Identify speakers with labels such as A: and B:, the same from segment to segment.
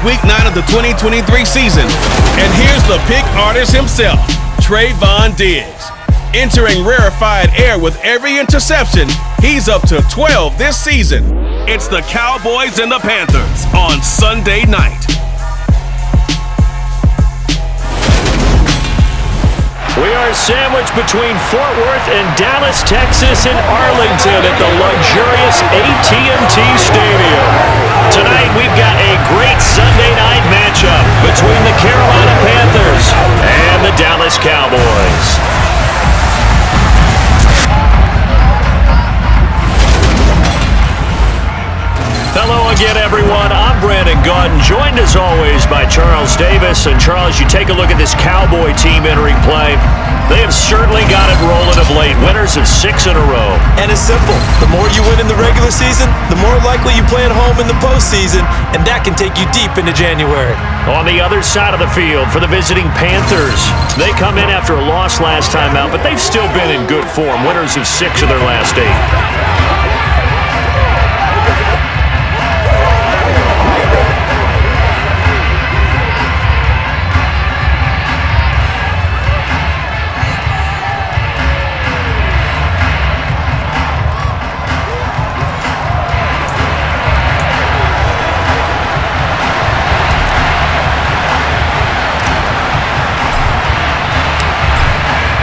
A: Week 9 of the 2023 season. And here's the pick artist himself, Trayvon Diggs. Entering rarefied air with every interception, he's up to 12 this season. It's the Cowboys and the Panthers on Sunday night.
B: We are sandwiched between Fort Worth and Dallas, Texas, and Arlington at the luxurious AT&T Stadium. Tonight, we've got a great Sunday night matchup between the Carolina Panthers and the Dallas Cowboys. Hello again, everyone. I'm Brandon Gautin, joined as always by Charles Davis. And Charles, you take a look at this Cowboy team entering play. They have certainly got it rolling of late. Winners of 6 in a row.
C: And it's simple. The more you win in the regular season, the more likely you play at home in the postseason, and that can take you deep into January.
B: On the other side of the field for the visiting Panthers, they come in after a loss last time out, but they've still been in good form. Winners of 6 of their last 8.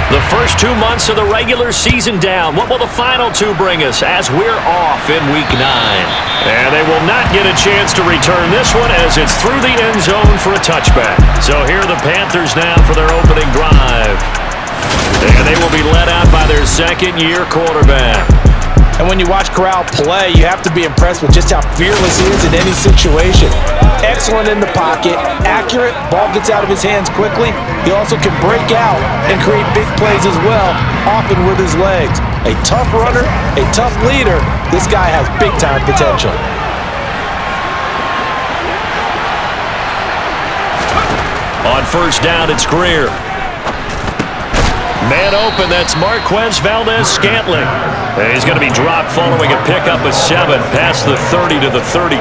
B: The first 2 months of the regular season down. What will the final 2 bring us as we're off in Week 9? And they will not get a chance to return this one as it's through the end zone for a touchback. So here are the Panthers now for their opening drive. And they will be led out by their second-year quarterback.
C: And when you watch Corral play, you have to be impressed with just how fearless he is in any situation. Excellent in the pocket, accurate, ball gets out of his hands quickly. He also can break out and create big plays as well, often with his legs. A tough runner, a tough leader. This guy has big-time potential.
B: On first down, it's Greer. Man open, that's Marquez Valdez-Scantling. And he's going to be dropped following a pickup of 7 past the 30 to the 32.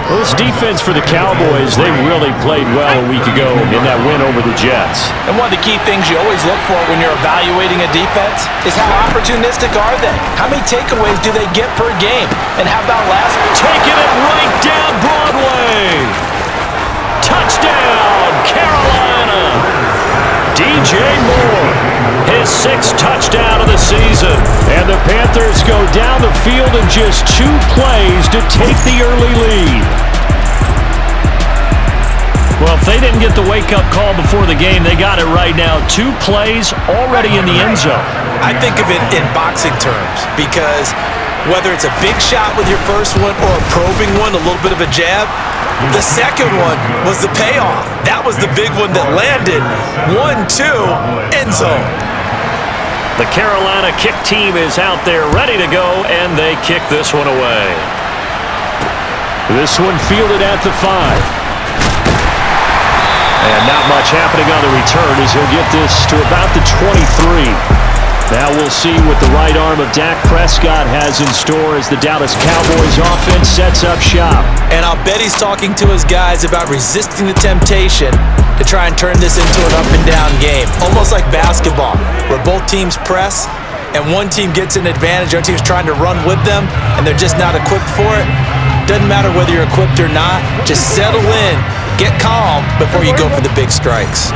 B: Well, this defense for the Cowboys, they really played well a week ago in that win over the Jets.
C: And one of the key things you always look for when you're evaluating a defense is how opportunistic are they? How many takeaways do they get per game? And how about last week?
B: Taking it right down Broadway. Touchdown, Carolina. DJ Moore, his 6th touchdown of the season. And the Panthers go down the field in just 2 plays to take the early lead. Well, if they didn't get the wake-up call before the game, they got it right now. 2 plays already in the end zone.
C: I think of it in boxing terms because whether it's a big shot with your first one or a probing one, a little bit of a jab, the second one was the payoff. That was the big one that landed. 1-2, end zone.
B: The Carolina kick team is out there ready to go, and they kick this one away. This one fielded at the 5. And not much happening on the return as he'll get this to about the 23. Now we'll see what the right arm of Dak Prescott has in store as the Dallas Cowboys offense sets up shop.
C: And I'll bet he's talking to his guys about resisting the temptation to try and turn this into an up-and-down game. Almost like basketball, where both teams press, and one team gets an advantage, the other team's trying to run with them, and they're just not equipped for it. Doesn't matter whether you're equipped or not. Just settle in, get calm before you go for the big strikes.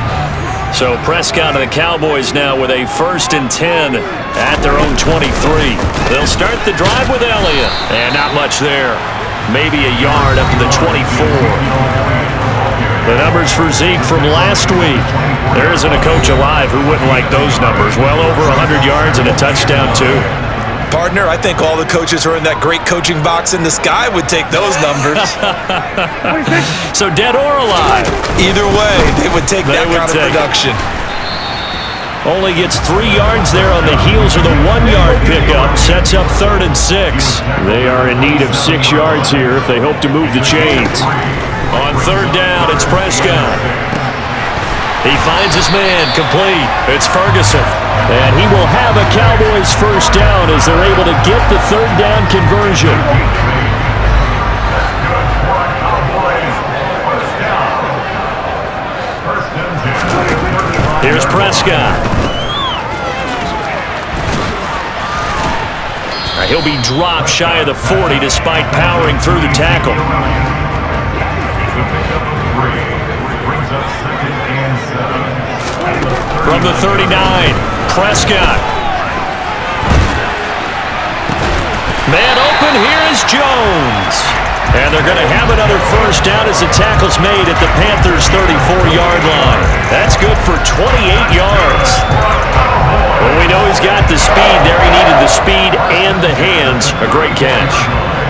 B: So Prescott and the Cowboys now with a 1st and 10 at their own 23. They'll start the drive with Elliott. And not much there. Maybe a yard up to the 24. The numbers for Zeke from last week. There isn't a coach alive who wouldn't like those numbers. Well over 100 yards and a touchdown, too.
C: Partner, I think all the coaches who are in that great coaching box in the sky would take those numbers.
B: So dead or alive?
C: Either way, they would take that kind of production.
B: Only gets 3 yards there on the heels of the 1-yard pickup. Sets up 3rd and 6. They are in need of 6 yards here if they hope to move the chains. On 3rd down, it's Prescott. He finds his man, complete. It's Ferguson. And he will have a Cowboys 1st down as they're able to get the 3rd down conversion. Here's Prescott. He'll be dropped shy of the 40 despite powering through the tackle. From the 39, Prescott. Man open, here is Jones. And they're going to have another first down as the tackle's made at the Panthers' 34-yard line. That's good for 28 yards. Well, we know he's got the speed there. He needed the speed and the hands. A great catch.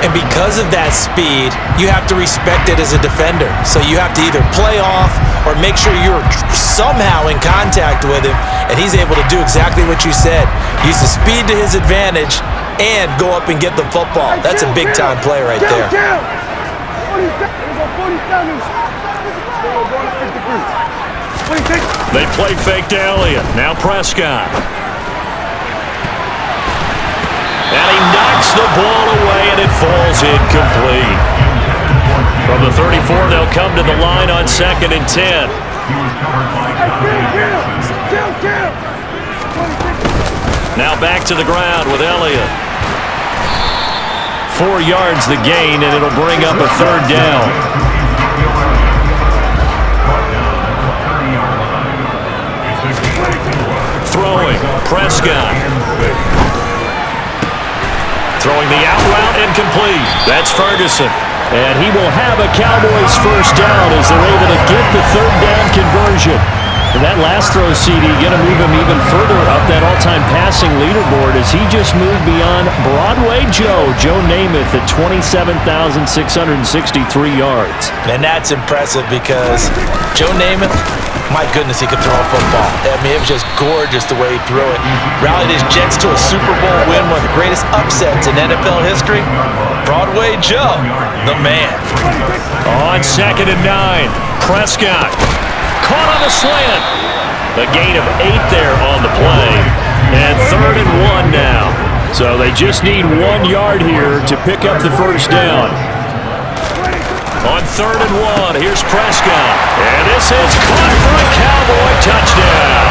C: And because of that speed, you have to respect it as a defender. So you have to either play off or make sure you're somehow in contact with him, and he's able to do exactly what you said. Use the speed to his advantage and go up and get the football. That's a big-time play right there.
B: They play fake to Elliott. Now Prescott. And he knocks the ball away, and it falls incomplete. From the 34, they'll come to the line on 2nd and 10. Now back to the ground with Elliott. 4 yards the gain, and it'll bring up a 3rd down. Throwing, Prescott. Throwing the out route incomplete. That's Ferguson. And he will have a Cowboys first down as they're able to get the 3rd down conversion. And that last throw, CD, going to move him even further up that all-time passing leaderboard as he just moved beyond Broadway Joe Namath at 27,663 yards.
C: And that's impressive because Joe Namath, my goodness, he could throw a football. I mean, it was just gorgeous the way he threw it. Rallied his Jets to a Super Bowl win, one of the greatest upsets in NFL history. Broadway Joe, the man.
B: On 2nd and 9, Prescott. Caught on the slant. A gain of 8 there on the play. And 3rd and 1 now. So they just need 1 yard here to pick up the first down. On 3rd and 1, here's Prescott. And this is caught for a Cowboy touchdown.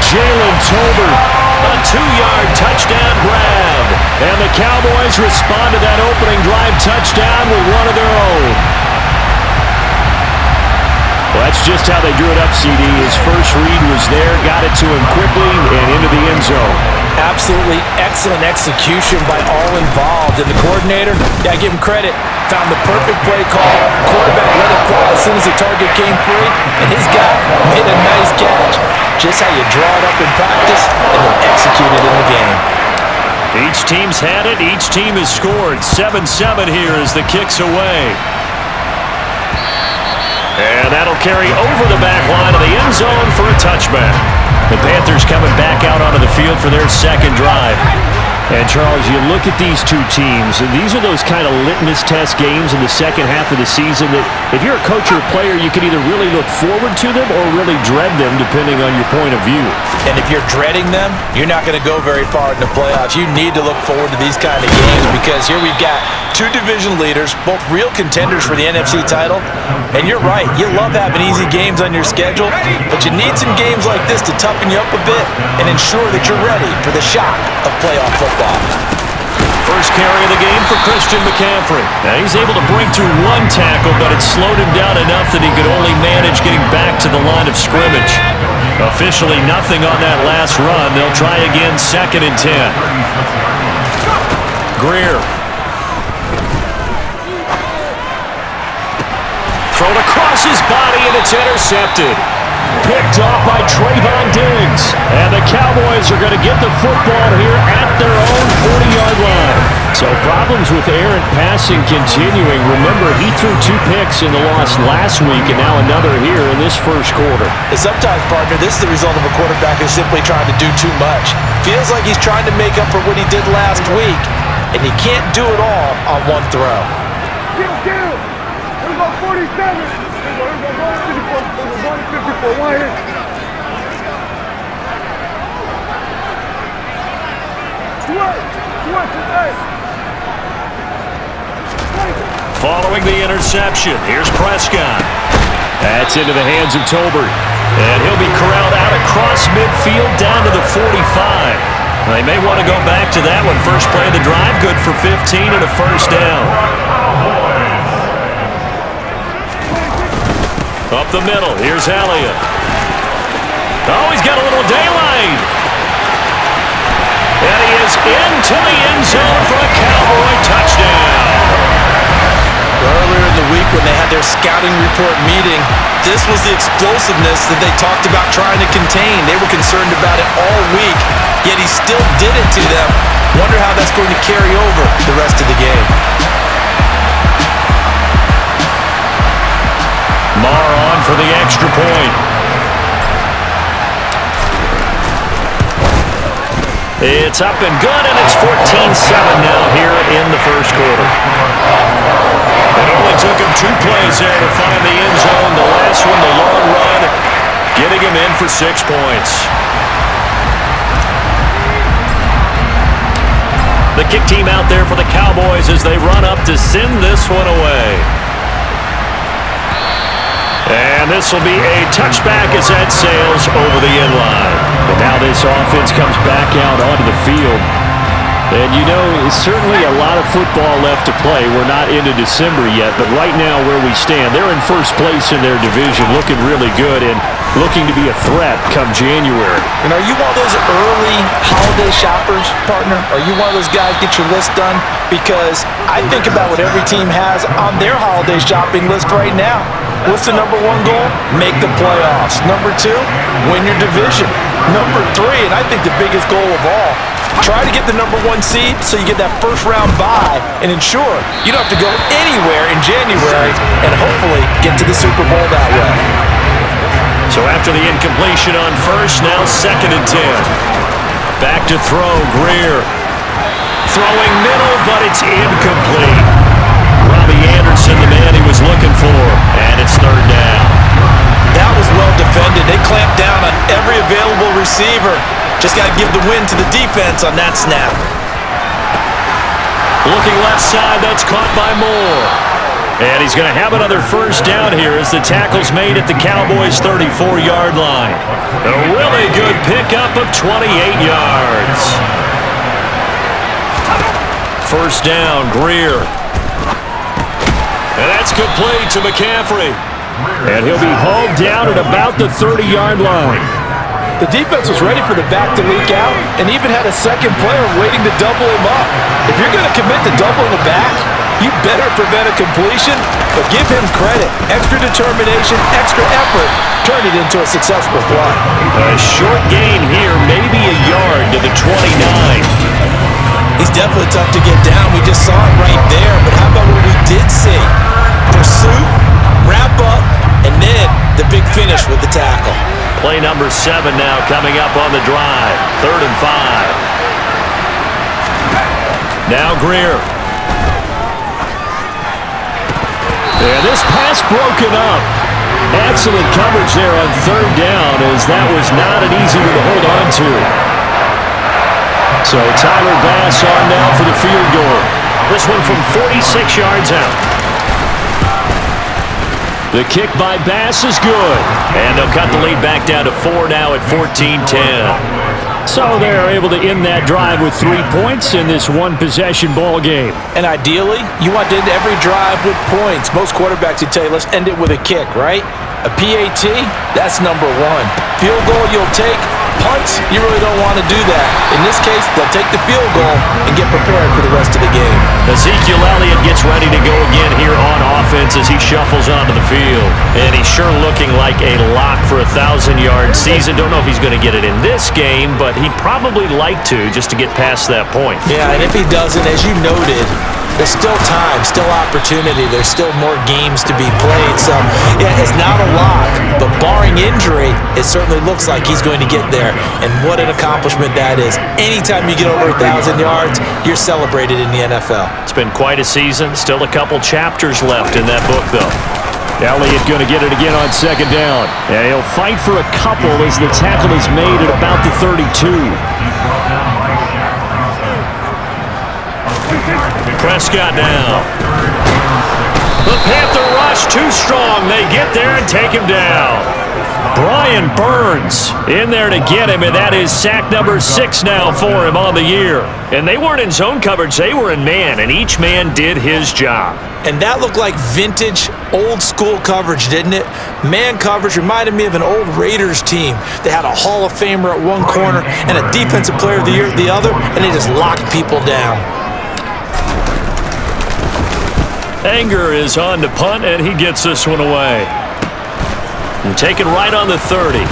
B: Jalen Tolbert, a 2-yard touchdown grab. And the Cowboys respond to that opening drive touchdown with one of their own. Well, that's just how they drew it up, CD. His first read was there, got it to him quickly, and into the end zone.
C: Absolutely excellent execution by all involved. And the coordinator, yeah, give him credit, found the perfect play call. Quarterback let it fly as soon as the target came free, and his guy made a nice catch. Just how you draw it up in practice and then execute it in the game.
B: Each team's had it. Each team has scored. 7-7 here as the kick's away. And that'll carry over the back line of the end zone for a touchback. The Panthers coming back out onto the field for their 2nd drive. And, Charles, you look at these two teams, and these are those kind of litmus test games in the second half of the season that if you're a coach or a player, you can either really look forward to them or really dread them depending on your point of view.
C: And if you're dreading them, you're not going to go very far in the playoffs. You need to look forward to these kind of games because here we've got 2 division leaders, both real contenders for the NFC title. And you're right, you love having easy games on your schedule, but you need some games like this to toughen you up a bit and ensure that you're ready for the shock of playoff football.
B: First carry of the game for Christian McCaffrey. Now he's able to break through 1 tackle, but it slowed him down enough that he could only manage getting back to the line of scrimmage. Officially nothing on that last run. They'll try again 2nd and 10. Greer. Thrown across his body, and it's intercepted. Picked off by Trayvon Diggs. And the Cowboys are going to get the football here at their own 40-yard line. So problems with errant passing continuing. Remember, he threw 2 picks in the loss last week, and now another here in this first quarter.
C: And sometimes, partner, this is the result of a quarterback who's simply trying to do too much. Feels like he's trying to make up for what he did last week, and he can't do it all on 1 throw.
D: Here we go, 47. Here we go, 54, 1 hit.
B: Following the interception, here's Prescott. That's into the hands of Tolbert. And he'll be corralled out across midfield down to the 45. They may want to go back to that one. First play of the drive, good for 15 and a first down. Up the middle, here's Elliott. Oh, he's got a little daylight. And he is into the end zone for a Cowboy touchdown.
C: Earlier in the week when they had their scouting report meeting, this was the explosiveness that they talked about trying to contain. They were concerned about it all week, yet he still did it to them. Wonder how that's going to carry over the rest of the game.
B: Marr on for the extra point. It's up and good, and it's 14-7 now here in the first quarter. It only took him 2 plays there to find the end zone. The last one, the long run, getting him in for 6 points. The kick team out there for the Cowboys as they run up to send this one away. And this will be a touchback as that sails over the end line. And now this offense comes back out onto the field. And you know, certainly a lot of football left to play. We're not into December yet, but right now where we stand, they're in first place in their division, looking really good and looking to be a threat come January.
C: And are you one of those early holiday shoppers, partner? Are you one of those guys get your list done? Because I think about what every team has on their holiday shopping list right now. What's the number 1 goal? Make the playoffs. Number 2, win your division. Number 3, and I think the biggest goal of all, try to get the number 1 seed so you get that first round bye and ensure you don't have to go anywhere in January and hopefully get to the Super Bowl that way.
B: So after the incompletion on first, now 2nd and 10. Back to throw, Greer. Throwing middle, but it's incomplete. Robbie Anderson, the man he was looking for, and it's 3rd down.
C: That was well defended. They clamped down on every available receiver. Just got to give the win to the defense on that snap.
B: Looking left side, that's caught by Moore. And he's going to have another first down here as the tackle's made at the Cowboys' 34-yard line. A really good pickup of 28 yards. First down, Greer. And that's complete to McCaffrey. And he'll be hauled down at about the 30-yard line.
C: The defense was ready for the back to leak out and even had a second player waiting to double him up. If you're going to commit to doubling the back, you better prevent a completion, but give him credit. Extra determination, extra effort, turned it into a successful play.
B: A short gain here, maybe a yard to the 29.
C: He's definitely tough to get down. We just saw it right there, but how about what we did see? Pursuit, wrap up, and then the big finish with the tackle.
B: Play number 7 now coming up on the drive. 3rd and 5. Now Greer. And this pass broken up. Excellent coverage there on 3rd down as that was not an easy one to hold on to. So Tyler Bass on now for the field goal. This one from 46 yards out. The kick by Bass is good. And they'll cut the lead back down to 4 now at 14-10. So they're able to end that drive with 3 points in this one-possession ball game.
C: And ideally, you want to end every drive with points. Most quarterbacks would tell you, let's end it with a kick, right? A PAT, that's number 1. Field goal you'll take. Punts, you really don't want to do that. In this case, they'll take the field goal and get prepared for the rest of the game.
B: Ezekiel Elliott gets ready to go again here on offense as he shuffles onto the field. And he's sure looking like a lock for a 1,000-yard season. Don't know if he's going to get it in this game, but he'd probably like to just to get past that point.
C: Yeah, and if he doesn't, as you noted, there's still time, still opportunity. There's still more games to be played. So, yeah, it's not a lock, but barring injury, it certainly looks like he's going to get there. And what an accomplishment that is. Anytime you get over 1,000 yards, you're celebrated in the NFL.
B: It's been quite a season. Still a couple chapters left in that book, though. Elliott going to get it again on 2nd down. And he'll fight for a couple as the tackle is made at about the 32. Prescott now. The Panther rush too strong. They get there and take him down. Brian Burns in there to get him, and that is sack number 6 now for him on the year. And they weren't in zone coverage, they were in man, and each man did his job.
C: And that looked like vintage, old-school coverage, didn't it? Man coverage reminded me of an old Raiders team. They had a Hall of Famer at one corner and a Defensive Player of the Year at the other, and they just locked people down.
B: Anger is on to punt, and he gets this one away. And taken right on the 30.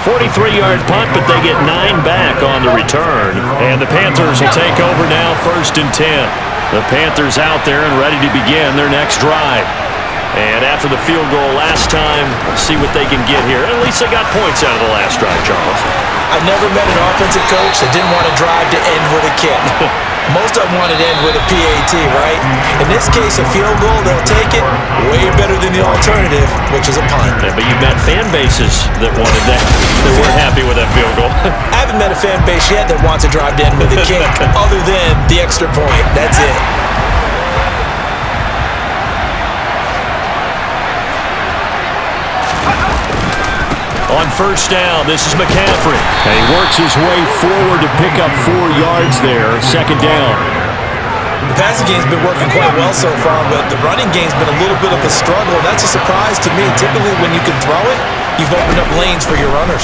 B: 43-yard punt, but they get 9 back on the return. And the Panthers will take over now, 1st and 10. The Panthers out there and ready to begin their next drive. And after the field goal last time, we'll see what they can get here. At least they got points out of the last drive, Charles.
C: I've never met an offensive coach that didn't want to drive to end with a kick. Most of them wanted to end with a PAT, right? In this case, a field goal, they'll take it way better than the alternative, which is a punt.
B: Yeah, but you've met fan bases that wanted that. They weren't happy with that field goal.
C: I haven't met a fan base yet that wants to drive to end with a kick other than the extra point. That's it.
B: On 1st down, this is McCaffrey. And he works his way forward to pick up 4 yards there. 2nd down.
C: The passing game's been working quite well so far, but the running game's been a little bit of a struggle. That's a surprise to me. Typically, when you can throw it, you've opened up lanes for your runners.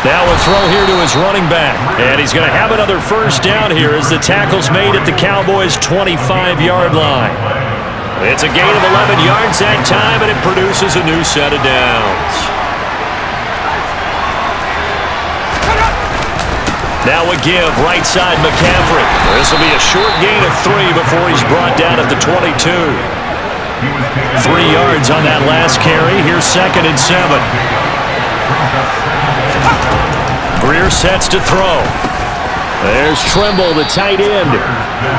B: Now a throw here to his running back. And he's going to have another 1st down here as the tackle's made at the Cowboys' 25-yard line. It's a gain of 11 yards that time, and it produces a new set of downs. Now a give, right side McCaffrey. This will be a short gain of 3 before he's brought down at the 22. 3 yards on that last carry. Here's 2nd and 7. Greer sets to throw. There's Trimble, the tight end.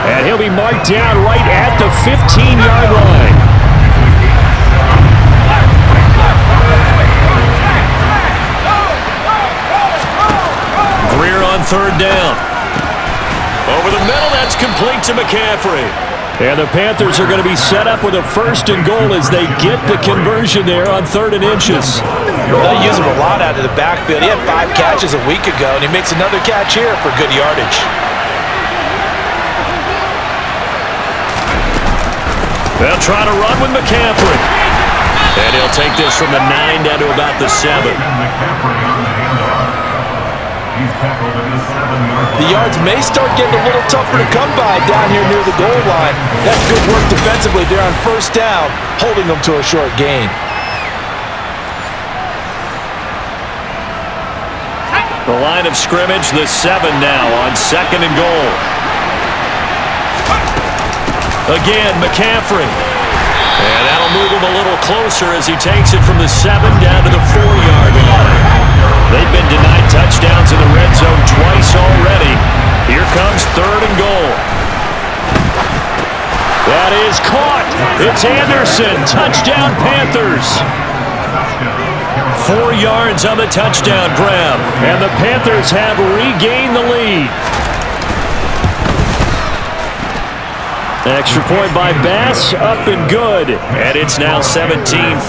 B: And he'll be marked down right at the 15-yard line. Greer on 3rd down. Over the middle, that's complete to McCaffrey. And the Panthers are going to be set up with a 1st and goal as they get the conversion there on 3rd and inches.
C: They use him a lot out of the backfield. He had 5 catches a week ago, and he makes another catch here for good yardage.
B: They'll try to run with McCaffrey. And he'll take this from the 9 down to about the 7.
C: The yards may start getting a little tougher to come by down here near the goal line. That's good work defensively there on 1st down, holding them to a short gain.
B: The line of scrimmage, the 7 now on 2nd and goal. Again, McCaffrey. And that'll move him a little closer as he takes it from the 7 down to the 4-yard line. They've been denied touchdowns in the red zone twice already. Here comes 3rd and goal. That is caught. It's Anderson. Touchdown, Panthers. 4 yards on the touchdown grab. And the Panthers have regained the lead. Extra point by Bass, up and good. And it's now 17-14.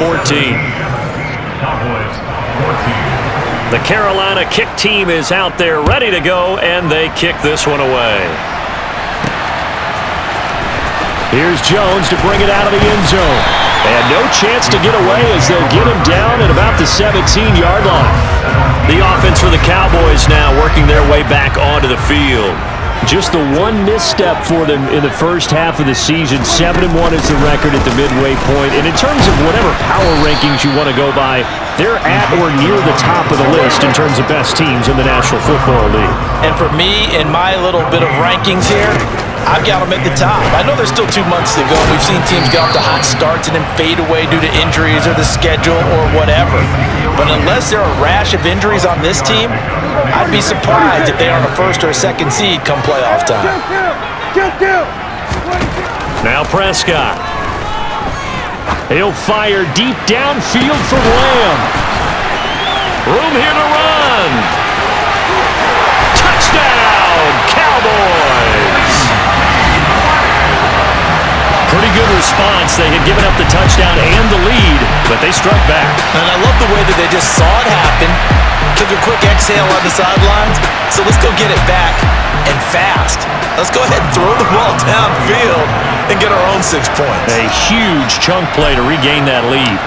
B: The Carolina kick team is out there ready to go, and they kick this one away. Here's Jones to bring it out of the end zone. And no chance to get away as they'll get him down at about the 17-yard line. The offense for the Cowboys now working their way back onto the field. Just the one misstep for them in the first half of the season. 7-1 is the record at the midway point. And in terms of whatever power rankings you want to go by, they're at or near the top of the list in terms of best teams in the National Football League.
C: And for me, in my little bit of rankings here, I've got them at the top. I know there's still 2 months to go. We've seen teams get off to hot starts and then fade away due to injuries or the schedule or whatever. But unless there are a rash of injuries on this team, I'd be surprised if they aren't a 1st or a 2nd seed come playoff time.
B: Now Prescott. He'll fire deep downfield from Lamb. Room here to run. Touchdown, Cowboys! Pretty good response. They had given up the touchdown and the lead, but they struck back.
C: And I love the way that they just saw it happen, took a quick exhale on the sidelines. So let's go get it back, and fast. Let's go ahead and throw the ball downfield and get our own 6 points.
B: A huge chunk play to regain that lead.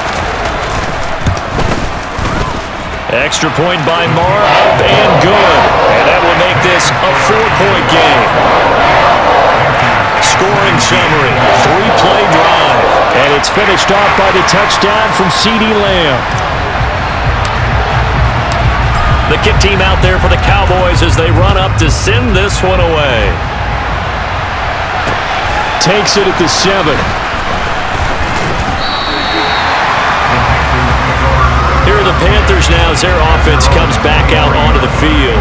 B: Extra point by Marr, up and good. And that will make this a 4-point game. Scoring summary, 3-play drive. And it's finished off by the touchdown from CeeDee Lamb. The kick team out there for the Cowboys as they run up to send this one away. Takes it at the 7. Here are the Panthers now as their offense comes back out onto the field.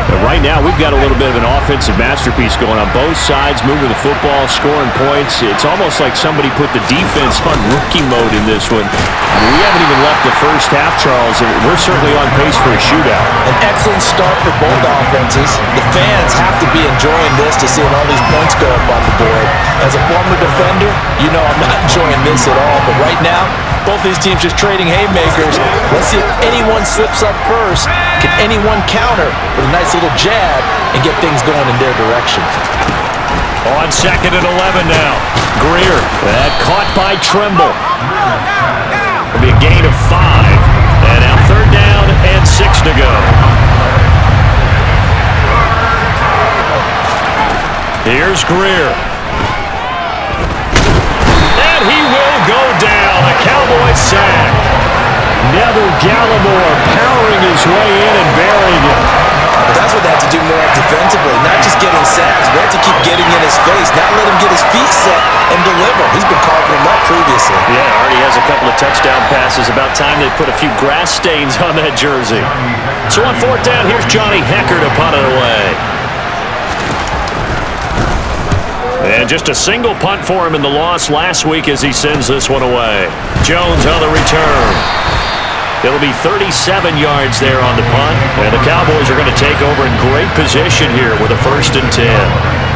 B: But right now, we've got a little bit of an offensive masterpiece going on both sides, moving the football, scoring points. It's almost like somebody put the defense on rookie mode in this one. I mean, we haven't even left the first half, Charles, and we're certainly on pace for a shootout.
C: An excellent start for both offenses. The fans have to be enjoying this to seeing all these points go up on the board. As a former defender, you know I'm not enjoying this at all. But right now, both these teams just trading haymakers. Let's see if anyone slips up first. Can anyone counter with a nice little jab and get things going in their direction?
B: On 2nd and 11 now. Greer. That caught by Trimble. It'll be a gain of 5. And now 3rd down and 6 to go. Here's Greer. And he will go down. A Cowboy sack. Neville Gallimore powering his way in and burying it.
C: But that's what they have to do more defensively, not just getting sacks. We have to keep getting in his face, not let him get his feet set and deliver. He's been carving him up previously.
B: Yeah, already has a couple of touchdown passes. About time they put a few grass stains on that jersey. So on 4th down, here's Johnny Hecker to punt it away. And just a single punt for him in the loss last week as he sends this one away. Jones on the return. It'll be 37 yards there on the punt. And the Cowboys are going to take over in great position here with a 1st and 10.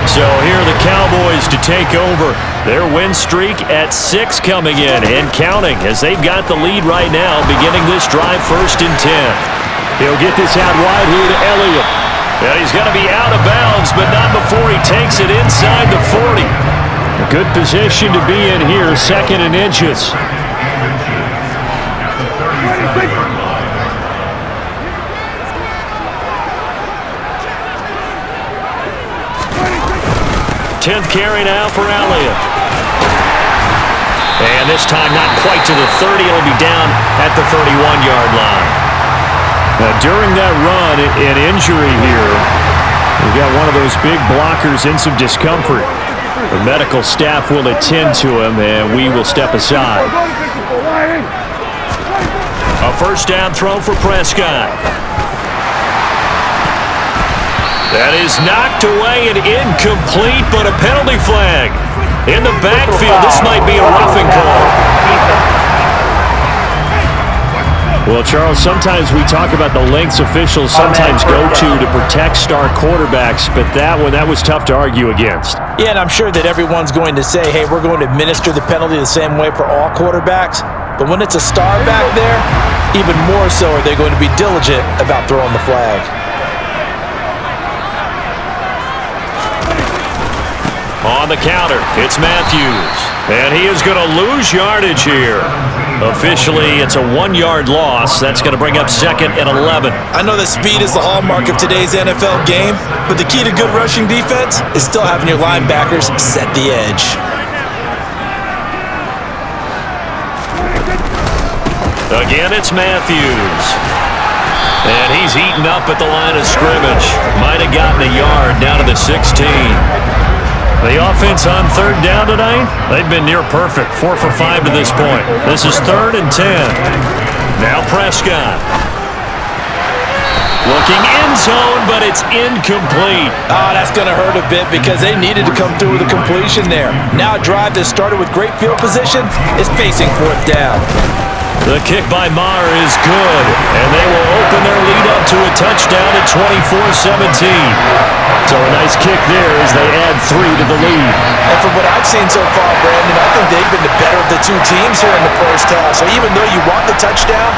B: So here are the Cowboys to take over. Their win streak at 6 coming in and counting as they've got the lead right now beginning this drive 1st and 10. He'll get this out wide here to Elliott. And he's going to be out of bounds, but not before he takes it inside the 40. A good position to be in here, 2nd and inches. Tenth carry now for Elliott. And this time not quite to the 30. It'll be down at the 31-yard line. Now, during that run, an injury here. We've got one of those big blockers in some discomfort. The medical staff will attend to him, and we will step aside. A 1st down throw for Prescott. That is knocked away and incomplete, but a penalty flag. In the backfield, this might be a roughing call. Well, Charles, sometimes we talk about the lengths officials sometimes go to protect star quarterbacks, but that was tough to argue against.
C: Yeah, and I'm sure that everyone's going to say, hey, we're going to administer the penalty the same way for all quarterbacks. But when it's a star back there, even more so are they going to be diligent about throwing the flag.
B: On the counter, it's Matthews. And he is going to lose yardage here. Officially, it's a 1-yard loss. That's going to bring up 2nd and 11.
C: I know that speed is the hallmark of today's NFL game, but the key to good rushing defense is still having your linebackers set the edge.
B: Again, it's Matthews. And he's eaten up at the line of scrimmage. Might have gotten a yard down to the 16. The offense on 3rd down tonight, they've been near perfect, 4 for 5 to this point. This is 3rd and 10. Now Prescott. Looking end zone, but it's incomplete.
C: Oh, that's going to hurt a bit because they needed to come through with a completion there. Now a drive that started with great field position is facing 4th down.
B: The kick by Maher is good, and they will open their lead up to a touchdown at 24-17. So a nice kick there as they add 3 to the lead.
C: And from what I've seen so far, Brandon, I think they've been the better of the two teams here in the first half. So even though you want the touchdown,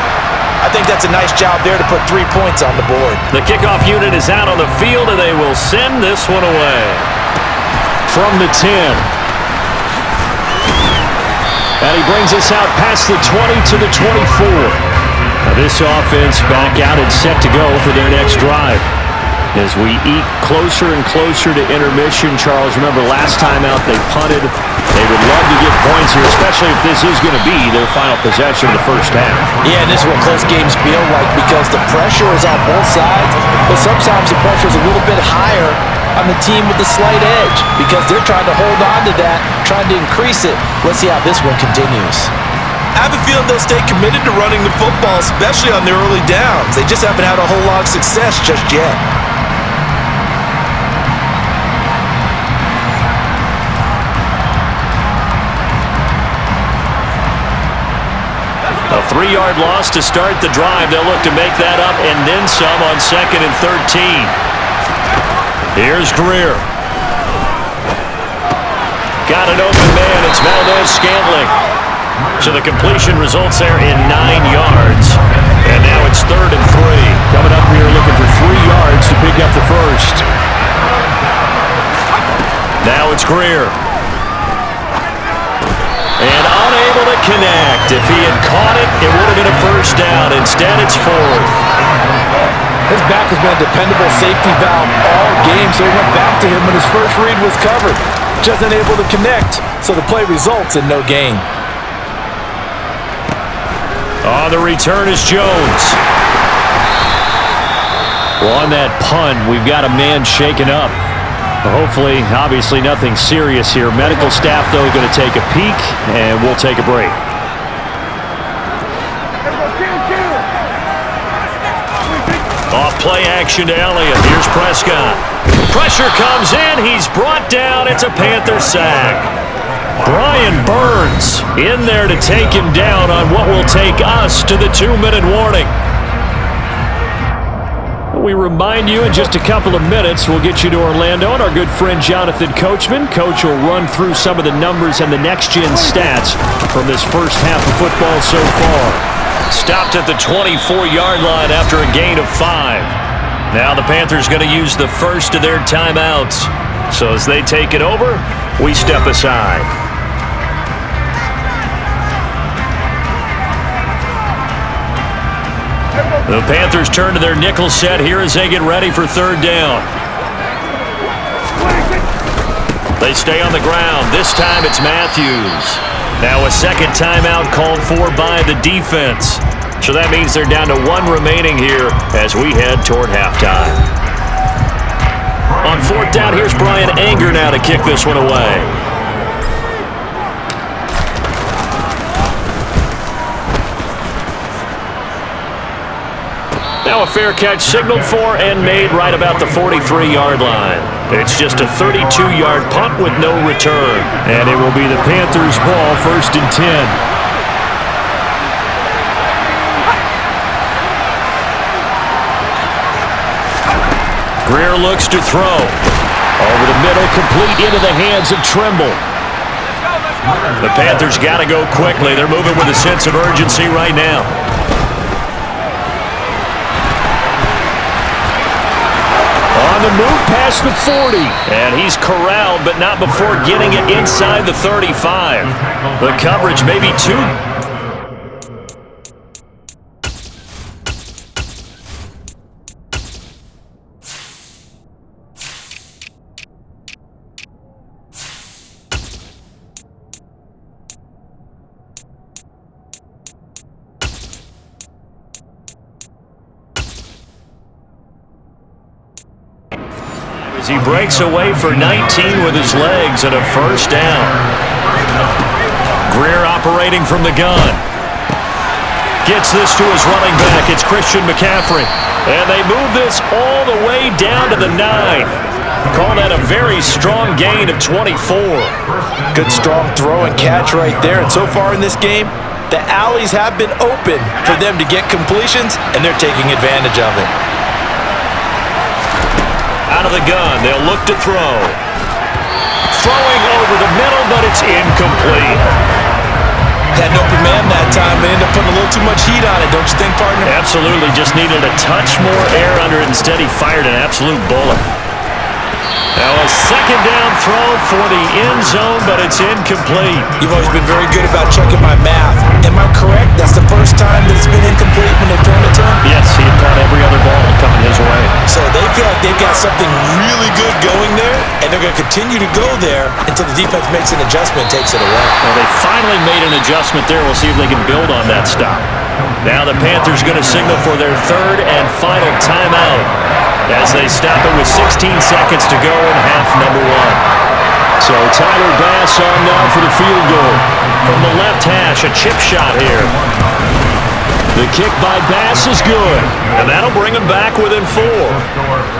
C: I think that's a nice job there to put 3 points on the board.
B: The kickoff unit is out on the field, and they will send this one away. From the 10. And he brings us out past the 20 to the 24. Now this offense back out and set to go for their next drive. As we eat closer and closer to intermission, Charles, remember last time out they punted. They would love to get points here, especially if this is going to be their final possession of the first half.
C: Yeah, and this is what close games feel like because the pressure is on both sides, but sometimes the pressure is a little bit higher on the team with the slight edge because they're trying to hold on to that, trying to increase it. Let's see how this one continues.
E: I have a feeling they'll stay committed to running the football, especially on their early downs. They just haven't had a whole lot of success just yet.
B: A 3-yard loss to start the drive. They'll look to make that up and then some on 2nd and 13. Here's Greer. Got an open man. It's Valdez-Scantling. So the completion results there in 9 yards. And now it's 3rd and 3. Coming up here looking for 3 yards to pick up the first. Now it's Greer. And unable to connect. If he had caught it, it would have been a first down. Instead, it's 4th.
C: His back has been a dependable safety valve all game, so he went back to him when his first read was covered. Just unable to connect, so the play results in no gain.
B: On the return is Jones. Well, on that punt, we've got a man shaken up. Hopefully, obviously nothing serious here. Medical staff, though, going to take a peek, and we'll take a break. Off play action to Elliott. Here's Prescott. Pressure comes in. He's brought down. It's a Panther sack. Brian Burns in there to take him down on what will take us to the 2-minute warning. We remind you in just a couple of minutes, we'll get you to Orlando and our good friend Jonathan Coachman. Coach will run through some of the numbers and the next-gen stats from this first half of football so far. Stopped at the 24-yard line after a gain of 5. Now the Panthers going to use the first of their timeouts. So as they take it over, we step aside. The Panthers turn to their nickel set here as they get ready for 3rd down. They stay on the ground. This time it's Matthews. Now a second timeout called for by the defense. So that means they're down to 1 remaining here as we head toward halftime. On 4th down, here's Brian Anger now to kick this one away. Now a fair catch signaled for and made right about the 43-yard line. It's just a 32-yard punt with no return. And it will be the Panthers' ball, 1st and 10. Greer looks to throw. Over the middle, complete into the hands of Trimble. The Panthers got to go quickly. They're moving with a sense of urgency right now. On the move past the 40. And he's corralled, but not before getting it inside the 35. The coverage may be too... As he breaks away for 19 with his legs and a first down. Greer operating from the gun. Gets this to his running back. It's Christian McCaffrey. And they move this all the way down to the 9. Call that a very strong gain of 24.
C: Good strong throw and catch right there. And so far in this game, The alleys have been open for them to get completions, and they're taking advantage of it.
B: Out of the gun, they'll look to throw. Throwing over the middle, but it's incomplete.
C: Had an open man that time, but ended up putting a little too much heat on it, don't you think, partner?
B: Absolutely, just needed a touch more air under it. Instead, he fired an absolute bullet. Now a second down throw for the end zone, but it's incomplete.
C: You've always been very good about checking my math. Am I correct? That's the first time that it's been incomplete when they've thrown it to him?
B: Yes, he had caught every other ball coming his way.
C: So they feel like they've got something really good going there, and they're going to continue to go there until the defense makes an adjustment and takes it away.
B: Well, they finally made an adjustment there. We'll see if they can build on that stop. Now the Panthers going to signal for their third and final timeout as they stop it with 16 seconds to go in half number one. So Tyler Bass on now for the field goal. From the left hash, a chip shot here. The kick by Bass is good, and that'll bring him back within 4.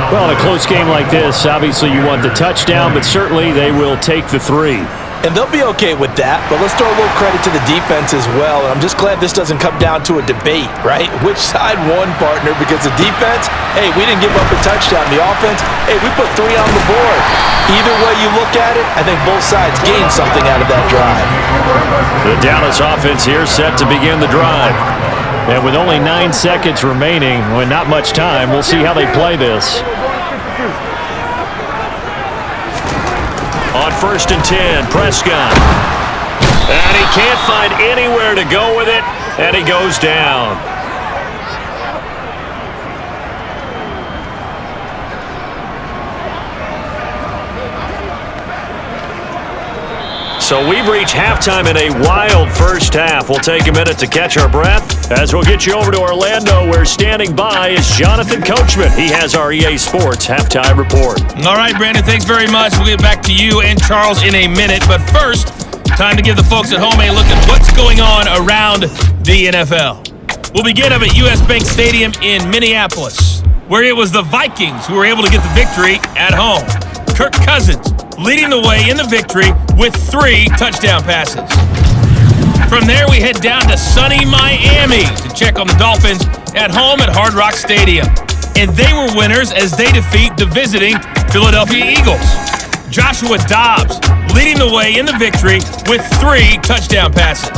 B: Well, in a close game like this, obviously you want the touchdown, but certainly they will take the 3.
C: And they'll be okay with that, but let's throw a little credit to the defense as well. And I'm just glad this doesn't come down to a debate, right? Which side won, partner? Because the defense, hey, we didn't give up a touchdown. The offense, hey, we put 3 on the board. Either way you look at it, I think both sides gained something out of that drive.
B: The Dallas offense here set to begin the drive. And with only 9 seconds remaining, with not much time, we'll see how they play this. On 1st and 10, Prescott. And he can't find anywhere to go with it, and he goes down. So we've reached halftime in a wild first half. We'll take a minute to catch our breath as we'll get you over to Orlando, where standing by is Jonathan Coachman. He has our EA Sports halftime report.
F: All right, Brandon, thanks very much. We'll get back to you and Charles in a minute. But first, time to give the folks at home a look at what's going on around the NFL. We'll begin up at US Bank Stadium in Minneapolis, where it was the Vikings who were able to get the victory at home. Kirk Cousins leading the way in the victory with 3 touchdown passes. From there, we head down to sunny Miami to check on the Dolphins at home at Hard Rock Stadium. And they were winners as they defeat the visiting Philadelphia Eagles. Joshua Dobbs leading the way in the victory with 3 touchdown passes.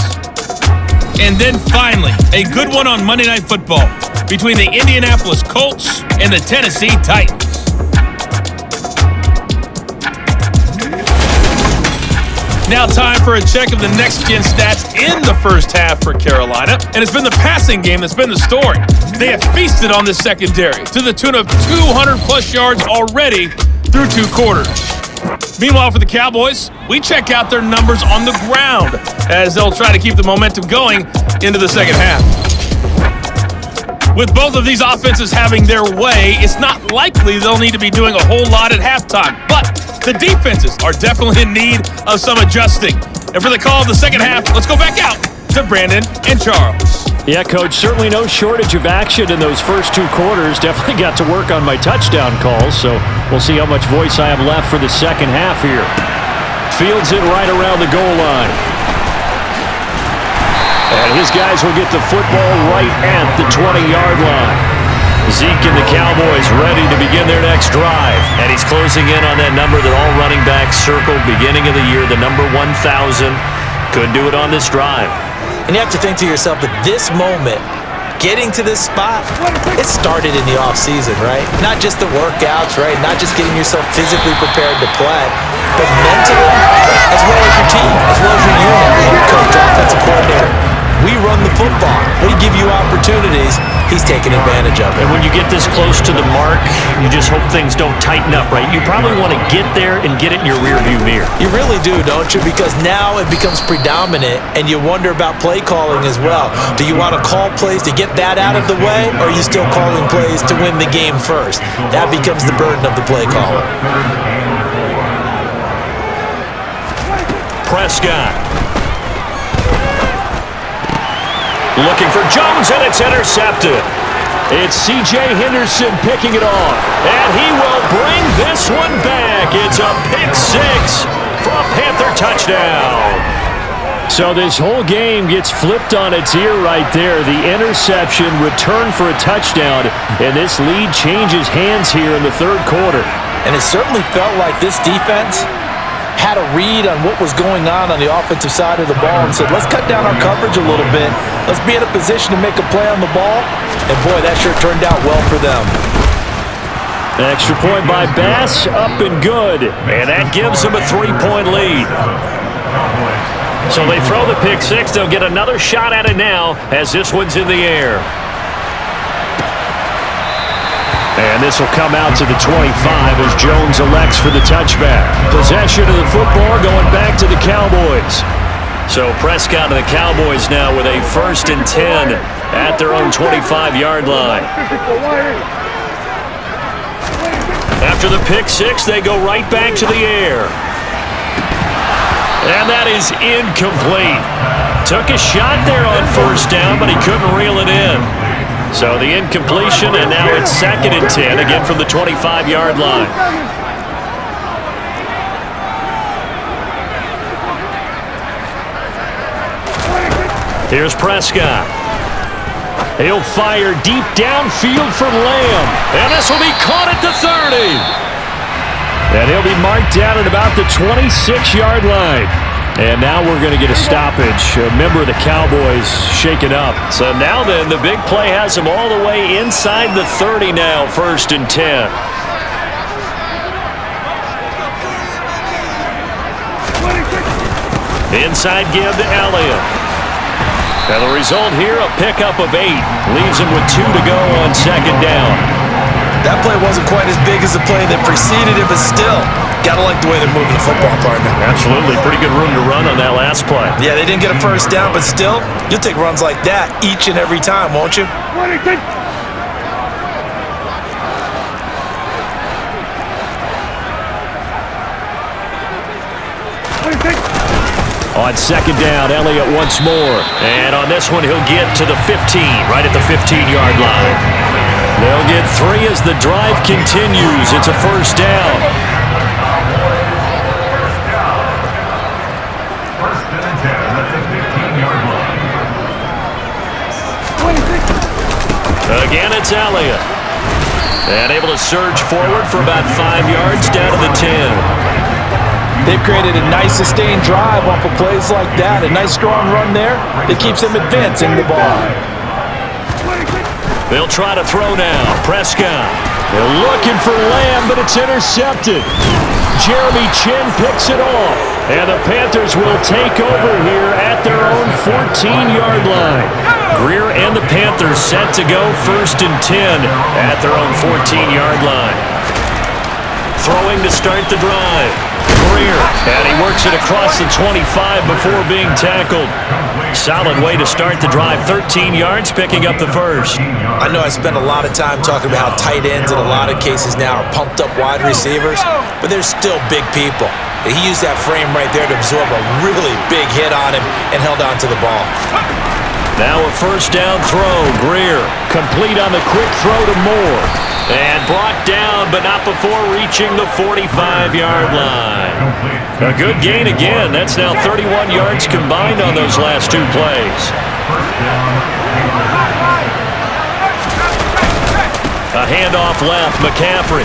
F: And then finally, a good one on Monday Night Football between the Indianapolis Colts and the Tennessee Titans. Now time for a check of the next-gen stats in the first half for Carolina. And it's been the passing game that's been the story. They have feasted on this secondary to the tune of 200-plus yards already through 2 quarters. Meanwhile, for the Cowboys, we check out their numbers on the ground as they'll try to keep the momentum going into the second half. With both of these offenses having their way, it's not likely they'll need to be doing a whole lot at halftime. But the defenses are definitely in need of some adjusting. And for the call of the second half, let's go back out to Brandon and Charles.
B: Yeah, Coach, certainly no shortage of action in those first 2 quarters. Definitely got to work on my touchdown calls, so we'll see how much voice I have left for the second half here. Fields it right around the goal line. And his guys will get the football right at the 20-yard line. Zeke and the Cowboys ready to begin their next drive. And he's closing in on that number that all running backs circled beginning of the year, the number 1,000. Could do it on this drive.
C: And you have to think to yourself, at this moment, getting to this spot, it started in the offseason, right? Not just the workouts, right? Not just getting yourself physically prepared to play, but mentally, as well as your team, as well as your unit, head coach, offensive coordinator. We run the football. We give you opportunities. He's taking advantage of it.
B: And when you get this close to the mark, you just hope things don't tighten up, right? You probably want to get there and get it in your rearview mirror.
C: You really do, don't you? Because now it becomes predominant, and you wonder about play calling as well. Do you want to call plays to get that out of the way, or are you still calling plays to win the game first? That becomes the burden of the play caller.
B: Prescott. Looking for Jones, and it's intercepted. It's C.J. Henderson picking it off, and he will bring this one back. It's a pick 6 for a Panther touchdown. So this whole game gets flipped on its ear right there. The interception, return for a touchdown, and this lead changes hands here in the third quarter.
C: And it certainly felt like this defense had a read on what was going on the offensive side of the ball and said, let's cut down our coverage a little bit. Let's be in a position to make a play on the ball. And, boy, that sure turned out well for them.
B: Extra point by Bass, up and good. And that gives them a 3-point lead. So they throw the pick six. They'll get another shot at it now as this one's in the air. And this will come out to the 25 as Jones elects for the touchback. Possession of the football going back to the Cowboys. So Prescott and the Cowboys now with a 1st and 10 at their own 25-yard line. After the pick six, they go right back to the air. And that is incomplete. Took a shot there on 1st down, but he couldn't reel it in. So the incompletion, and now it's 2nd and 10, again from the 25-yard line. Here's Prescott. He'll fire deep downfield for Lamb. And this will be caught at the 30. And he'll be marked down at about the 26-yard line. And now we're going to get a stoppage. A member of the Cowboys shaken up. So now then, the big play has him all the way inside the 30 now, 1st and 10. Inside give to Elliott. And the result here, a pickup of 8. Leaves him with 2 to go on 2nd down.
C: That play wasn't quite as big as the play that preceded it, but still, gotta like the way they're moving the football, partner.
B: Absolutely. Pretty good room to run on that last play.
C: Yeah, they didn't get a 1st down, but still, you'll take runs like that each and every time, won't you?
B: On 2nd down, Elliott once more. And on this one, he'll get to the 15, right at the 15-yard line. They'll get 3 as the drive continues. It's a 1st down. Again, it's Elliott. And able to surge forward for about 5 yards down to the 10.
C: They've created a nice sustained drive off of plays like that. A nice strong run there that keeps them advancing the ball.
B: They'll try to throw now. Prescott. They're looking for Lamb, but it's intercepted. Jeremy Chin picks it off. And the Panthers will take over here at their own 14-yard line. Greer and the Panthers set to go 1st and 10 at their own 14-yard line. Throwing to start the drive. Greer, and he works it across the 25 before being tackled. Solid way to start the drive. 13 yards, picking up the 1st.
C: I know I spend a lot of time talking about how tight ends in a lot of cases now are pumped up wide receivers, but they're still big people. He used that frame right there to absorb a really big hit on him and held on to the ball.
B: Now a 1st down throw. Greer, complete on the quick throw to Moore. And brought down, but not before reaching the 45-yard line. A good gain again. That's now 31 yards combined on those last 2 plays. A handoff left, McCaffrey.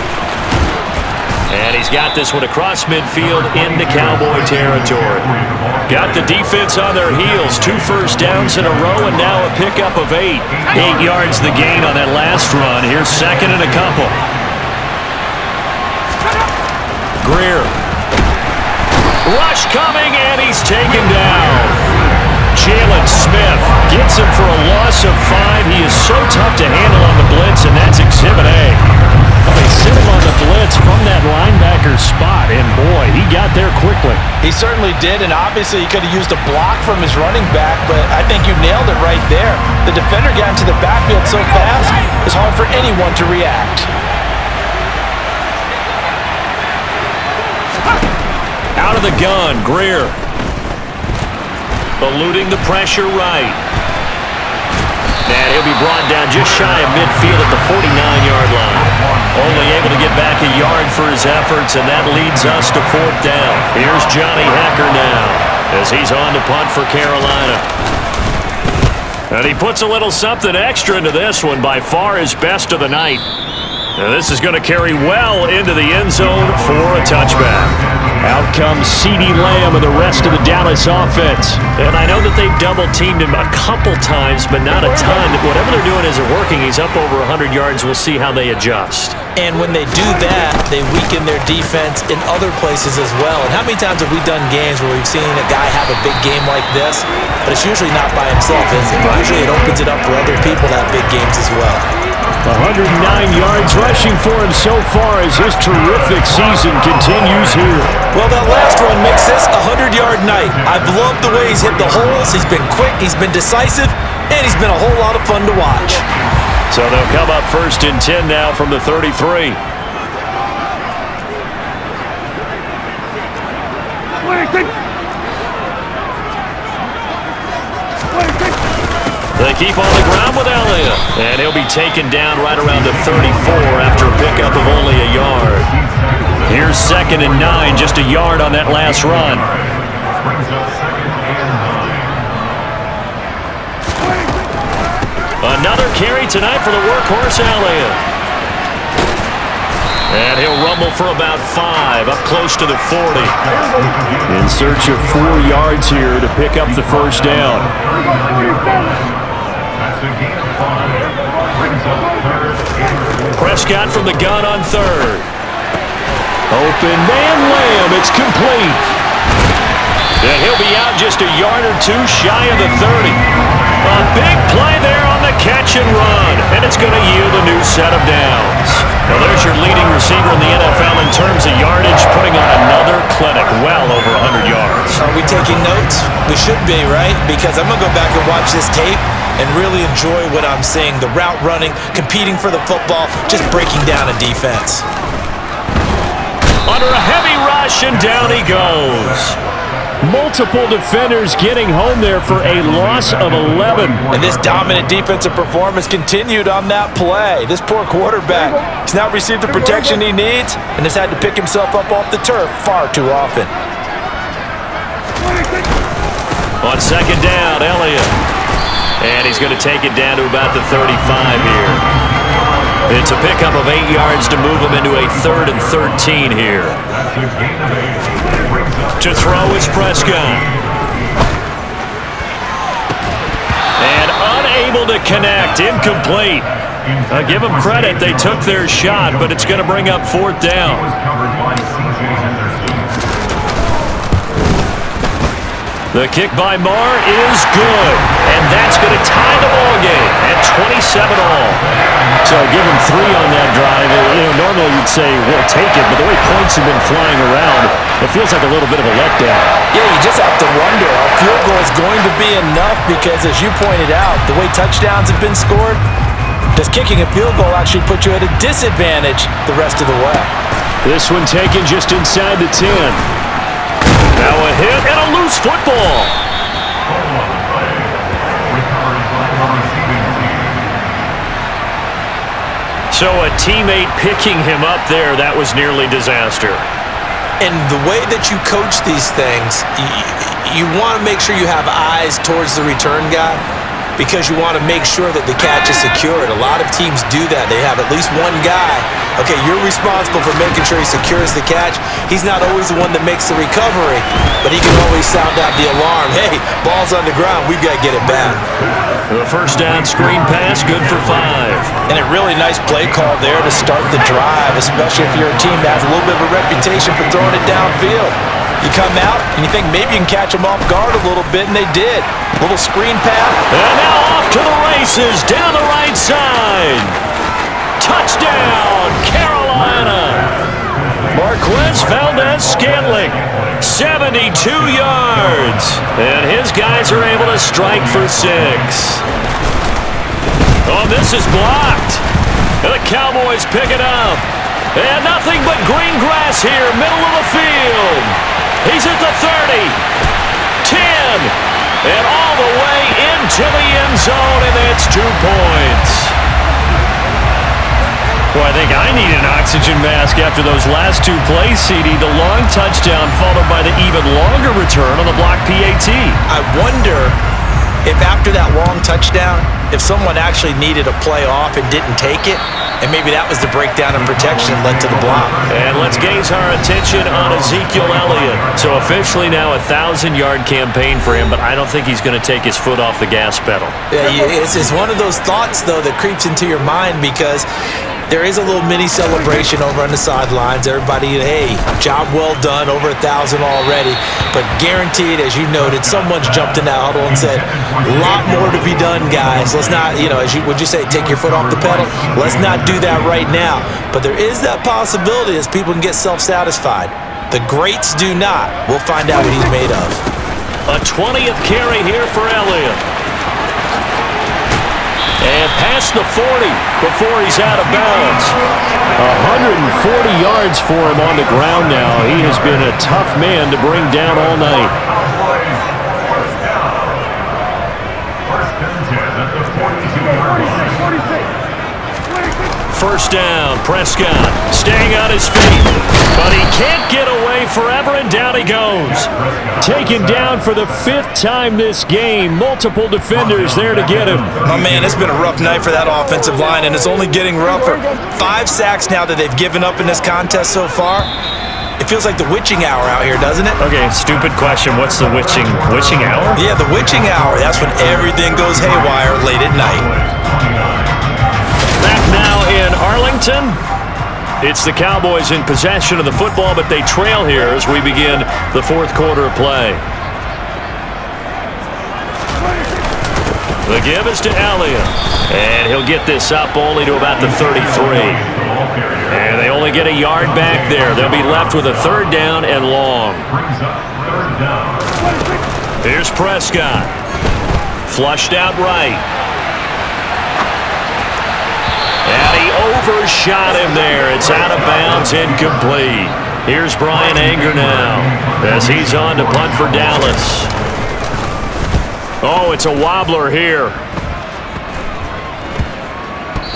B: And he's got this one across midfield into Cowboy territory. Got the defense on their heels. 2 first downs in a row, and now a pickup of 8. 8 yards the gain on that last run. Here's 2nd and a couple. Greer. Rush coming, and he's taken down. Jalen Smith gets him for a loss of 5. He is so tough to handle on the blitz, and that's Exhibit A. Well, they sit him on the blitz from that linebacker spot, and boy, he got there quickly.
C: He certainly did, and obviously he could have used a block from his running back, but I think you nailed it right there. The defender got into the backfield so fast, it's hard for anyone to react.
B: Out of the gun, Greer. Eluding the pressure right. And he'll be brought down just shy of midfield at the 49-yard line. Only able to get back a yard for his efforts, and that leads us to 4th down. Here's Johnny Hekker now. as he's on to punt for Carolina. And he puts a little something extra into this one, by far his best of the night. And this is going to carry well into the end zone for a touchback. Out comes CeeDee Lamb and the rest of the Dallas offense. And I know that they've double-teamed him a couple times, but not a ton. Whatever they're doing isn't working. He's up over 100 yards. We'll see how they adjust.
C: And when they do that, they weaken their defense in other places as well. And how many times have we done games where we've seen a guy have a big game like this, but it's usually not by himself, is it? Usually it opens it up for other people to have big games as well.
B: 109 yards rushing for him so far as his terrific season continues here.
C: Well, that last run makes this a 100-yard night. I've loved the way he's hit the holes. He's been quick, he's been decisive, and he's been a whole lot of fun to watch.
B: So they'll come up 1st and 10 now from the 33. They keep on the ground with Elliott, and he'll be taken down right around the 34 after a pickup of only a yard. Here's 2nd and 9, just a yard on that last run. Another carry tonight for the workhorse Elliott. And he'll rumble for about 5, up close to the 40. In search of 4 yards here to pick up the first down. Prescott from the gun on 3rd. Open man Lamb, it's complete. And he'll be out just a yard or 2 shy of the 30. A big play there on the catch and run, and it's going to yield a new set of downs. Well, there's your leading receiver in the NFL in terms of yardage, putting on another clinic, well over 100 yards.
C: Are we taking notes? We should be, right? Because I'm going to go back and watch this tape and really enjoy what I'm seeing. The route running, competing for the football, just breaking down a defense.
B: Under a heavy rush, and down he goes. Multiple defenders getting home there for a loss of 11.
C: And this dominant defensive performance continued on that play. This poor quarterback, he's not received the protection he needs and has had to pick himself up off the turf far too often.
B: On 2nd down, Elliott. And he's going to take it down to about the 35 here. It's a pickup of 8 yards to move him into a 3rd and 13 here. To throw is Prescott. And unable to connect, incomplete. I'll give them credit, they took their shot, but it's going to bring up 4th down. The kick by Marr is good, and that's going to tie the ball game at 27 all. So give him 3 on that drive. Normally you'd say, we'll take it, but the way points have been flying around, it feels like a little bit of a letdown.
C: Yeah, you just have to wonder, a field goal is going to be enough because, as you pointed out, the way touchdowns have been scored, does kicking a field goal actually put you at a disadvantage the rest of the way?
B: This one taken just inside the 10. Now a hit and a loose football. So a teammate picking him up there, that was nearly disaster.
C: And the way that you coach these things, you want to make sure you have eyes towards the return guy because you want to make sure that the catch is secured. A lot of teams do that. They have at least one guy. Okay, you're responsible for making sure he secures the catch. He's not always the one that makes the recovery, but he can always sound out the alarm. Hey, ball's on the ground. We've got to get it back.
B: The first down screen pass, good for 5.
C: And a really nice play call there to start the drive, especially if you're a team that has a little bit of a reputation for throwing it downfield. You come out and you think maybe you can catch them off guard a little bit, and they did. Little screen pass.
B: And now off to the races down the right side. Touchdown, Carolina. Marquez Valdez-Scantling, 72 yards. And his guys are able to strike for 6. Oh, this is blocked. And the Cowboys pick it up. And nothing but green grass here, middle of the field. He's at the 30, 10, and all the way into the end zone, and that's 2 points. Well, I think I need an oxygen mask after those last two plays, CD. The long touchdown followed by the even longer return on the block PAT.
C: I wonder if after that long touchdown, if someone actually needed a play off and didn't take it, and maybe that was the breakdown in protection led to the block.
B: And let's gaze our attention on Ezekiel Elliott. So officially now a 1,000-yard campaign for him, but I don't think he's going to take his foot off the gas pedal.
C: Yeah, it's one of those thoughts, though, that creeps into your mind because there is a little mini celebration over on the sidelines. Everybody, hey, job well done, over 1,000 already. But guaranteed, as you noted, someone's jumped in that huddle and said, a lot more to be done, guys. Let's not, would you say, take your foot off the pedal? Let's not do that right now. But there is that possibility as people can get self-satisfied. The greats do not. We'll find out what he's made of.
B: A 20th carry here for Elliott. And past the 40 before he's out of bounds. 140 yards for him on the ground now. He has been a tough man to bring down all night. First down, Prescott staying on his feet, but he can't get away forever, and down he goes. Taken down for the 5th time this game. Multiple defenders there to get him.
C: Oh, man, it's been a rough night for that offensive line, and it's only getting rougher. 5 sacks now that they've given up in this contest so far. It feels like the witching hour out here, doesn't it?
B: Okay, stupid question. What's the witching hour?
C: Yeah, the witching hour. That's when everything goes haywire late at night.
B: Back now in Arlington. It's the Cowboys in possession of the football, but they trail here as we begin the 4th quarter of play. The give is to Elliott, and he'll get this up only to about the 33. And they only get a yard back there. They'll be left with a 3rd down and long. Here's Prescott. Flushed out right. And he overshot him there. It's out of bounds, incomplete. Here's Brian Anger now as he's on to punt for Dallas. Oh, it's a wobbler here.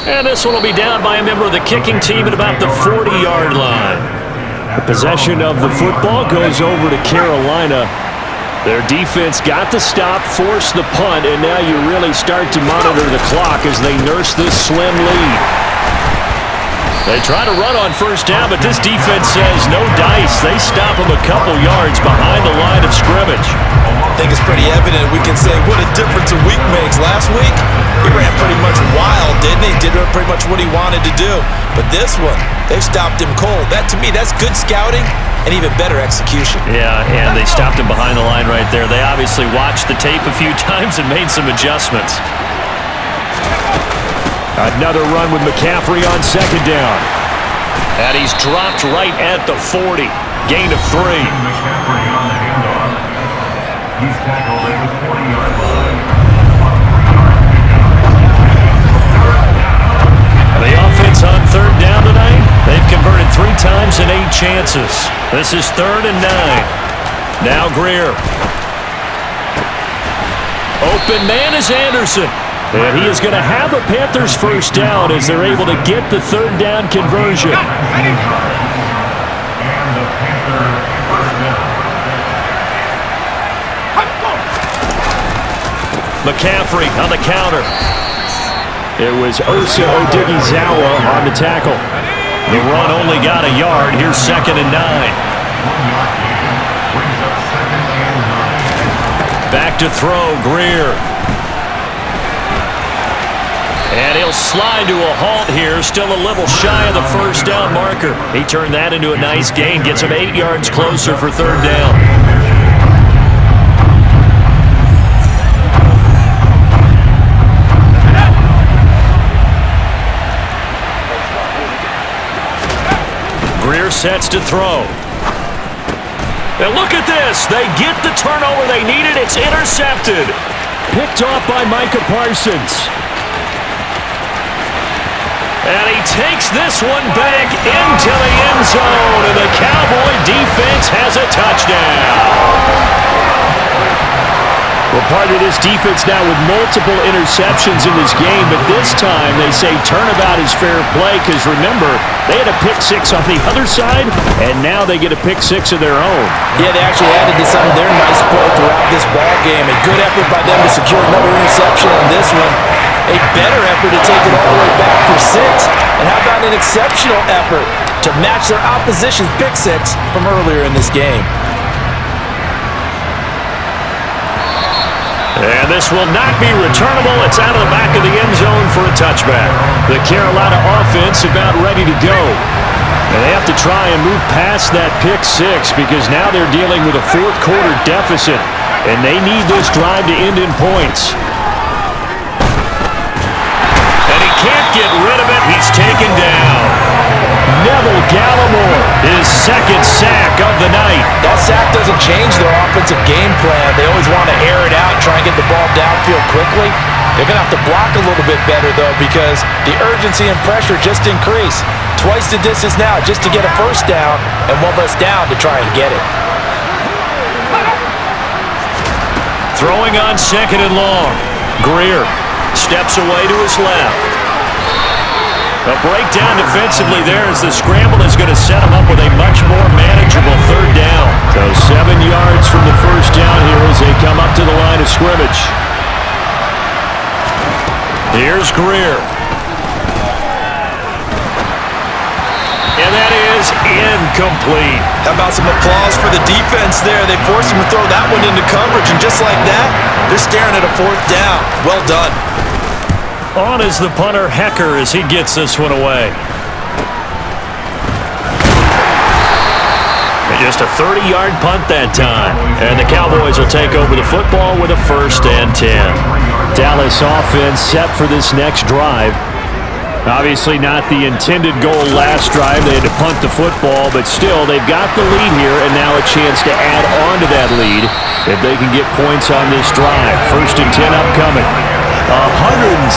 B: And this one will be down by a member of the kicking team at about the 40-yard line. The possession of the football goes over to Carolina. Their defense got the stop, forced the punt, and now you really start to monitor the clock as they nurse this slim lead. They try to run on first down, but this defense says no dice. They stop them a couple yards behind the line of scrimmage.
C: I think it's pretty evident we can say what a difference a week makes. Last week, he ran pretty much wild, didn't he? Did pretty much what he wanted to do. But this one, they stopped him cold. That, to me, that's good scouting and even better execution.
B: Yeah, and they stopped him behind the line right there. They obviously watched the tape a few times and made some adjustments. Another run with McCaffrey on 2nd down. And he's dropped right at the 40. Gain of 3.
G: McCaffrey on the handoff. He's tackled at the 40-yard line.
B: The offense on 3rd down tonight, they've converted 3 times in 8 chances. This is 3rd and 9. Now Greer. Open man is Anderson. And he is going to have a Panthers first down as they're able to get the 3rd down conversion.
G: And the Panther first down.
B: McCaffrey on the counter. It was Osa Odighizuwa on the tackle. The run only got a yard. Here's 2nd and 9.
G: 1 yard gain. Brings up 2nd and 9.
B: Back to throw, Greer. And he'll slide to a halt here, still a little shy of the first down marker. He turned that into a nice gain, gets him 8 yards closer for 3rd down. Greer sets to throw. And look at this. They get the turnover they needed. It's intercepted. Picked off by Micah Parsons. And he takes this one back into the end zone, and the Cowboy defense has a touchdown. Well, part of this defense now with multiple interceptions in this game, but this time they say turnabout is fair play because, remember, they had a pick six on the other side, and now they get a pick six of their own.
C: Yeah, they actually added to some of their nice play throughout this ball game. A good effort by them to secure another interception on this one. A better effort to take it all the way back for 6. And how about an exceptional effort to match their opposition's pick six from earlier in this game?
B: And this will not be returnable. It's out of the back of the end zone for a touchback. The Carolina offense about ready to go. And they have to try and move past that pick six because now they're dealing with a fourth quarter deficit. And they need this drive to end in points. And he can't get rid of it. He's taken down. Neville Gallimore, his second sack of the night.
C: That sack doesn't change their offensive game plan. They always want to air it out, try and get the ball downfield quickly. They're going to have to block a little bit better, though, because the urgency and pressure just increase. Twice the distance now just to get a first down, and one less down to try and get it.
B: Throwing on second and long. Greer steps away to his left. A breakdown defensively there as the scramble is going to set him up with a much more manageable third down. So 7 yards from the first down here as they come up to the line of scrimmage. Here's Greer. And that is incomplete.
E: How about some applause for the defense there? They forced him to throw that one into coverage, and just like that, they're staring at a fourth down. Well done.
B: On is the punter, Hecker, as he gets this one away. And just a 30-yard punt that time. And the Cowboys will take over the football with a 1st and 10. Dallas offense set for this next drive. Obviously not the intended goal last drive. They had to punt the football, but still, they've got the lead here, and now a chance to add on to that lead if they can get points on this drive. 1st and 10 upcoming. 160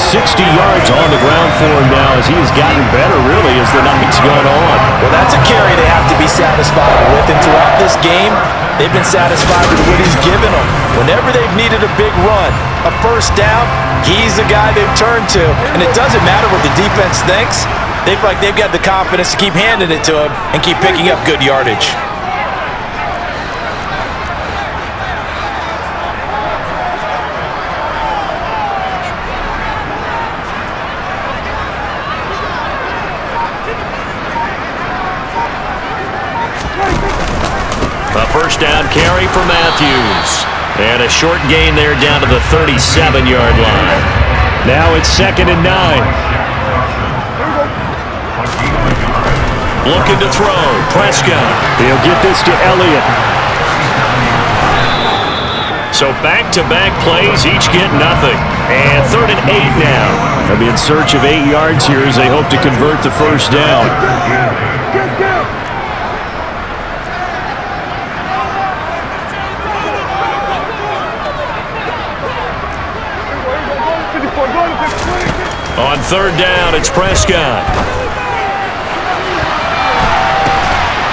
B: yards on the ground for him now as he has gotten better, really, as the night's gone on.
C: Well, that's a carry they have to be satisfied with, and throughout this game, they've been satisfied with what he's given them. Whenever they've needed a big run, a first down, he's the guy they've turned to, and it doesn't matter what the defense thinks. They feel like they've got the confidence to keep handing it to him and keep picking up good yardage.
B: A first down carry for Matthews. And a short gain there down to the 37-yard line. Now it's 2nd and 9. Looking to throw. Prescott. He'll get this to Elliott. So back-to-back plays, each get nothing. And 3rd and 8 now. They'll be in search of 8 yards here as they hope to convert the first down. On 3rd down, it's Prescott.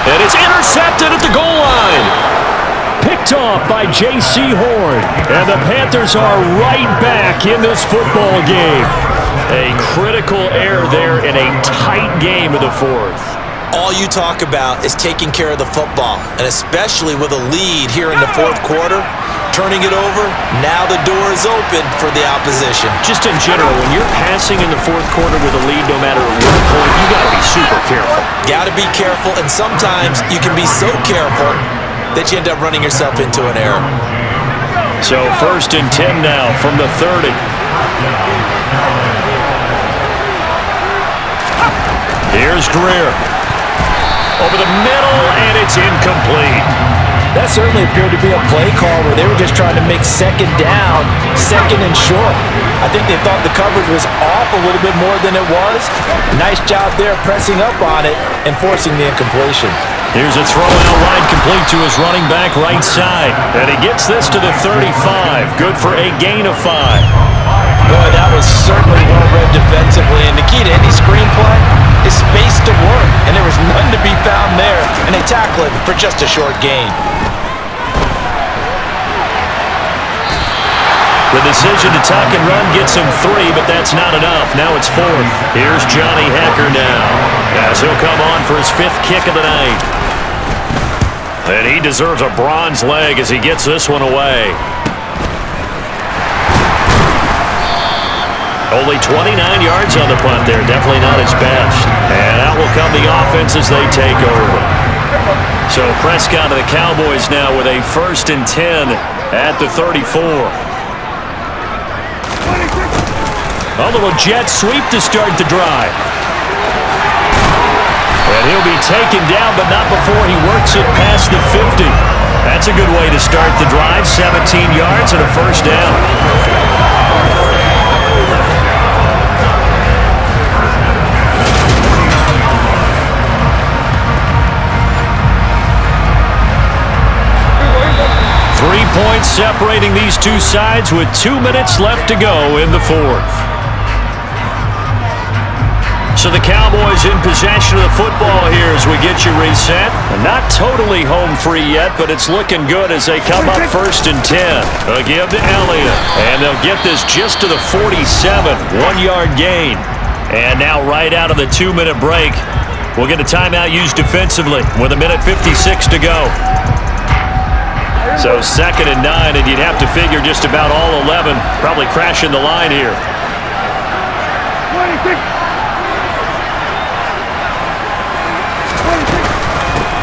B: And it's intercepted at the goal line. Picked off by J.C. Horn. And the Panthers are right back in this football game. A critical error there in a tight game of the 4th.
C: All you talk about is taking care of the football, and especially with a lead here in the 4th quarter. Turning it over, now the door is open for the opposition.
B: Just in general, when you're passing in the 4th quarter with a lead, no matter at what point, you got to be super careful.
C: Got to be careful, and sometimes you can be so careful that you end up running yourself into an error.
B: So 1st and 10 now from the 30. Here's Greer. Over the middle, and it's incomplete.
C: That certainly appeared to be a play call where they were just trying to make 2nd down, 2nd and short. I think they thought the coverage was off a little bit more than it was. Nice job there pressing up on it and forcing the incompletion.
B: Here's a throw out wide complete to his running back right side. And he gets this to the 35. Good for a gain of 5.
C: Boy, that was certainly well read defensively. And the key to any screenplay is space to work. And there was none to be found there. And they tackle it for just a short gain.
B: The decision to tuck and run gets him 3, but that's not enough. Now it's 4th. Here's Johnny Hacker now, as he'll come on for his 5th kick of the night. And he deserves a bronze leg as he gets this one away. Only 29 yards on the punt there. Definitely not his best. And out will come the offense as they take over. So Prescott and the Cowboys now with a 1st and 10 at the 34. A little jet sweep to start the drive. And he'll be taken down, but not before he works it past the 50. That's a good way to start the drive. 17 yards and a 1st down. Points separating these two sides with 2 minutes left to go in the 4th. So the Cowboys in possession of the football here as we get you reset. Not totally home free yet, but it's looking good as they come up 1st and 10. A give to Elliott, and they'll get this just to the 47. 1-yard gain. And now right out of the 2-minute break, we'll get a timeout used defensively with 1:56 to go. So 2nd and 9, and you'd have to figure just about all 11 probably crashing the line here.
D: 26.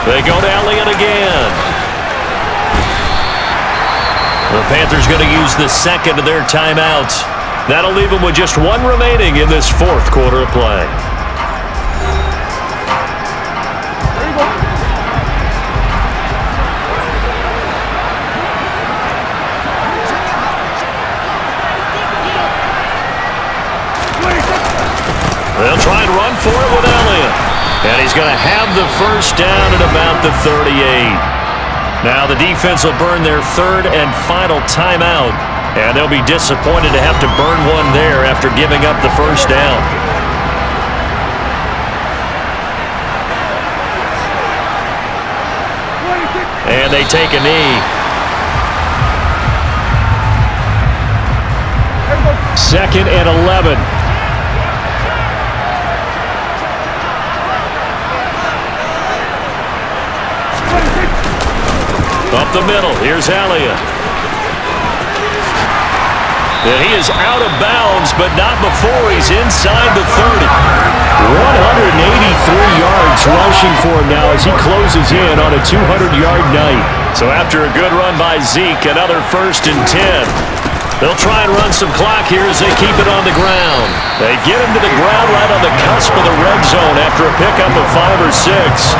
B: They go to Elliott again. The Panthers going to use the 2nd of their timeouts. That'll leave them with just 1 remaining in this 4th quarter of play. They'll try and run for it with Elliott. And he's going to have the 1st down at about the 38. Now the defense will burn their 3rd and final timeout. And they'll be disappointed to have to burn one there after giving up the 1st down. And they take a knee. 2nd and 11. Up the middle, here's Elliott. And he is out of bounds, but not before he's inside the 30. 183 yards rushing for him now as he closes in on a 200-yard night. So after a good run by Zeke, another 1st and 10. They'll try and run some clock here as they keep it on the ground. They get him to the ground right on the cusp of the red zone after a pickup of 5 or 6.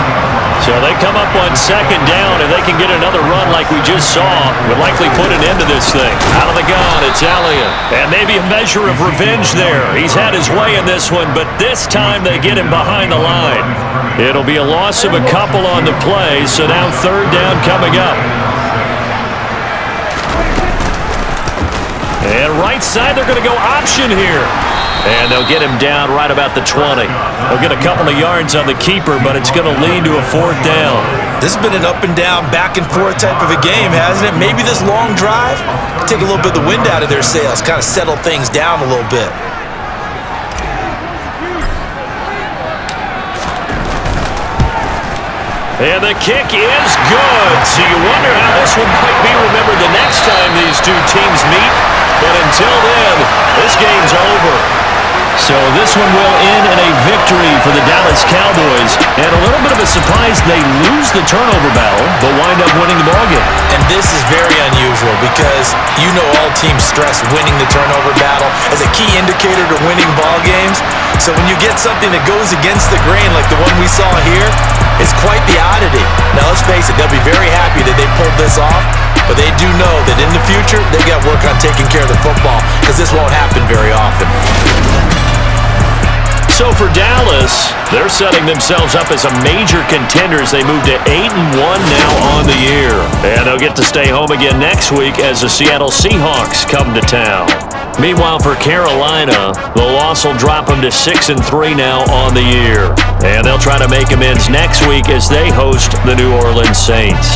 B: So they come up on 2nd down, and they can get another run like we just saw. Would likely put an end to this thing. Out of the gun, it's Elliott. And maybe a measure of revenge there. He's had his way in this one, but this time they get him behind the line. It'll be a loss of a couple on the play, so now 3rd down coming up. And right side, they're going to go option here. And they'll get him down right about the 20. They'll get a couple of yards on the keeper, but it's going to lead to a 4th down.
C: This has been an up and down, back and forth type of a game, hasn't it? Maybe this long drive take a little bit of the wind out of their sails, kind of settle things down a little bit.
B: And the kick is good. So you wonder how this one might be remembered the next time these two teams meet. But until then, this game's over. So this one will end in a victory for the Dallas Cowboys. And a little bit of a surprise, they lose the turnover battle, but wind up winning the ballgame.
C: And this is very unusual because you know all teams stress winning the turnover battle as a key indicator to winning ball games. So when you get something that goes against the grain like the one we saw here, it's quite the oddity. Now let's face it, they'll be very happy that they pulled this off, but they do know that in the future, they got to work on taking care of the football because this won't happen very often.
B: So for Dallas, they're setting themselves up as a major contender as they move to 8-1 now on the year. And they'll get to stay home again next week as the Seattle Seahawks come to town. Meanwhile, for Carolina, the loss will drop them to 6-3 now on the year. And they'll try to make amends next week as they host the New Orleans Saints.